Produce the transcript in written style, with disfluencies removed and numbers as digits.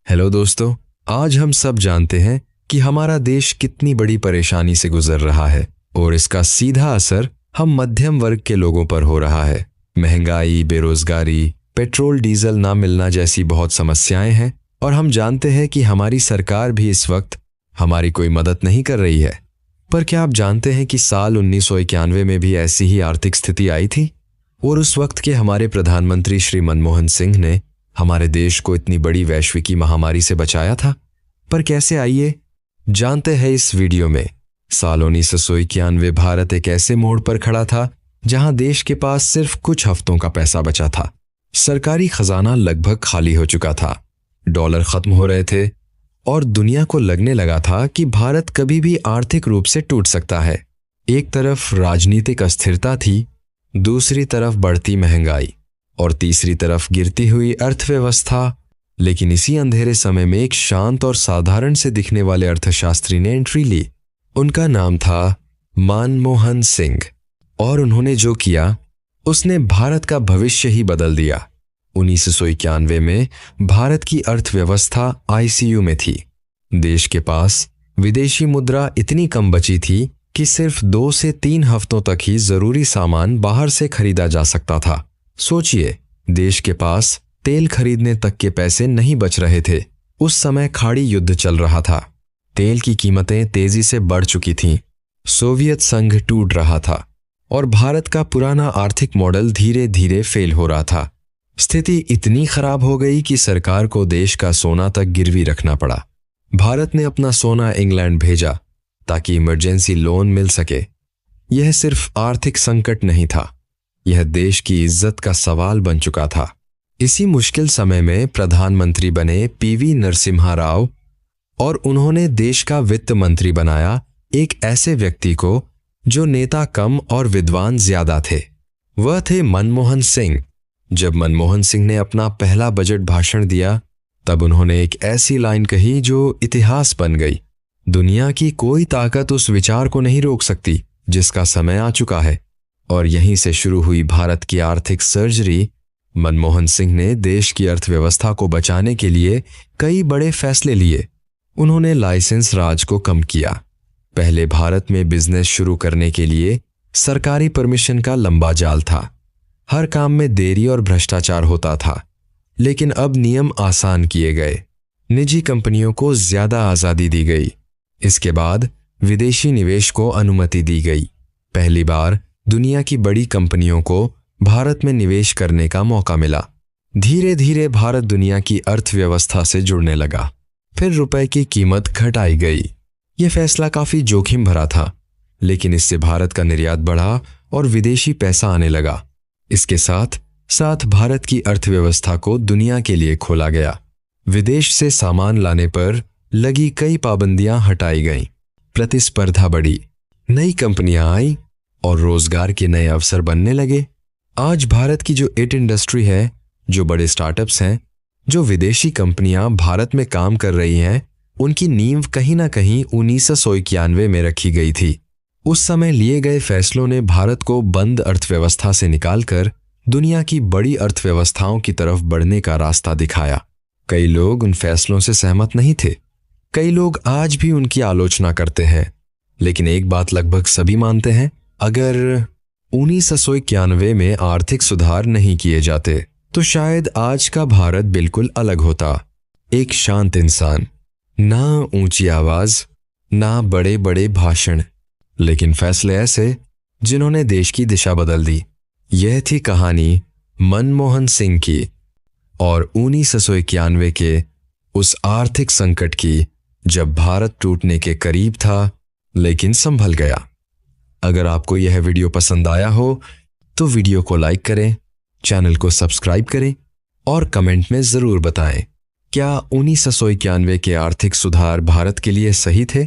Hello दोस्तों, आज हम सब जानते हैं कि हमारा देश कितनी बड़ी परेशानी से गुजर रहा है और इसका सीधा असर हम मध्यम वर्ग के लोगों पर हो रहा है। महंगाई, बेरोजगारी, पेट्रोल डीजल ना मिलना जैसी बहुत समस्याएं हैं और हम जानते हैं कि हमारी सरकार भी इस वक्त हमारी कोई मदद नहीं कर रही है। पर क्या आप जानते हैं कि साल 1991 में भी ऐसी ही आर्थिक स्थिति आई थी और उस वक्त के हमारे प्रधानमंत्री श्री मनमोहन सिंह ने हमारे देश को इतनी बड़ी वैश्विकी महामारी से बचाया था। पर कैसे, आइए जानते हैं इस वीडियो में। साल 1991 भारत एक ऐसे मोड़ पर खड़ा था जहां देश के पास सिर्फ कुछ हफ्तों का पैसा बचा था। सरकारी खजाना लगभग खाली हो चुका था, डॉलर खत्म हो रहे थे और दुनिया को लगने लगा था कि भारत कभी भी आर्थिक रूप से टूट सकता है। एक तरफ राजनीतिक अस्थिरता थी, दूसरी तरफ बढ़ती महंगाई और तीसरी तरफ गिरती हुई अर्थव्यवस्था। लेकिन इसी अंधेरे समय में एक शांत और साधारण से दिखने वाले अर्थशास्त्री ने एंट्री ली। उनका नाम था मनमोहन सिंह और उन्होंने जो किया उसने भारत का भविष्य ही बदल दिया। 1991 में भारत की अर्थव्यवस्था आईसीयू में थी। देश के पास विदेशी मुद्रा इतनी कम बची थी कि सिर्फ 2 से 3 हफ्तों तक ही जरूरी सामान बाहर से खरीदा जा सकता था। सोचिए, देश के पास तेल खरीदने तक के पैसे नहीं बच रहे थे। उस समय खाड़ी युद्ध चल रहा था, तेल की कीमतें तेजी से बढ़ चुकी थीं, सोवियत संघ टूट रहा था और भारत का पुराना आर्थिक मॉडल धीरे धीरे फेल हो रहा था। स्थिति इतनी खराब हो गई कि सरकार को देश का सोना तक गिरवी रखना पड़ा। भारत ने अपना सोना इंग्लैंड भेजा ताकि इमरजेंसी लोन मिल सके। यह सिर्फ आर्थिक संकट नहीं था, यह देश की इज्जत का सवाल बन चुका था। इसी मुश्किल समय में प्रधानमंत्री बने पीवी नरसिम्हा राव और उन्होंने देश का वित्त मंत्री बनाया एक ऐसे व्यक्ति को जो नेता कम और विद्वान ज्यादा थे। वह थे मनमोहन सिंह। जब मनमोहन सिंह ने अपना पहला बजट भाषण दिया तब उन्होंने एक ऐसी लाइन कही जो इतिहास बन गई। दुनिया की कोई ताकत उस विचार को नहीं रोक सकती जिसका समय आ चुका है। और यहीं से शुरू हुई भारत की आर्थिक सर्जरी। मनमोहन सिंह ने देश की अर्थव्यवस्था को बचाने के लिए कई बड़े फैसले लिए। उन्होंने लाइसेंस राज को कम किया। पहले भारत में बिजनेस शुरू करने के लिए सरकारी परमिशन का लंबा जाल था, हर काम में देरी और भ्रष्टाचार होता था। लेकिन अब नियम आसान किए गए, निजी कंपनियों को ज्यादा आजादी दी गई। इसके बाद विदेशी निवेश को अनुमति दी गई। पहली बार दुनिया की बड़ी कंपनियों को भारत में निवेश करने का मौका मिला। धीरे धीरे भारत दुनिया की अर्थव्यवस्था से जुड़ने लगा। फिर रुपए की कीमत घटाई गई। यह फैसला काफी जोखिम भरा था, लेकिन इससे भारत का निर्यात बढ़ा और विदेशी पैसा आने लगा। इसके साथ साथ भारत की अर्थव्यवस्था को दुनिया के लिए खोला गया। विदेश से सामान लाने पर लगी कई पाबंदियां हटाई गईं। प्रतिस्पर्धा बढ़ी, नई कंपनियां आई और रोजगार के नए अवसर बनने लगे। आज भारत की जो इट इंडस्ट्री है, जो बड़े स्टार्टअप्स हैं, जो विदेशी कंपनियां भारत में काम कर रही हैं, उनकी नींव कहीं ना कहीं 1991 में रखी गई थी। उस समय लिए गए फैसलों ने भारत को बंद अर्थव्यवस्था से निकालकर दुनिया की बड़ी अर्थव्यवस्थाओं की तरफ बढ़ने का रास्ता दिखाया। कई लोग उन फैसलों से सहमत नहीं थे, कई लोग आज भी उनकी आलोचना करते हैं, लेकिन एक बात लगभग सभी मानते हैं, अगर 1991 में आर्थिक सुधार नहीं किए जाते तो शायद आज का भारत बिल्कुल अलग होता। एक शांत इंसान, ना ऊंची आवाज, ना बड़े बड़े भाषण, लेकिन फैसले ऐसे जिन्होंने देश की दिशा बदल दी। यह थी कहानी मनमोहन सिंह की और 1991 के उस आर्थिक संकट की जब भारत टूटने के करीब था लेकिन संभल गया। अगर आपको यह वीडियो पसंद आया हो तो वीडियो को लाइक करें, चैनल को सब्सक्राइब करें और कमेंट में जरूर बताएं, क्या 1991 के आर्थिक सुधार भारत के लिए सही थे?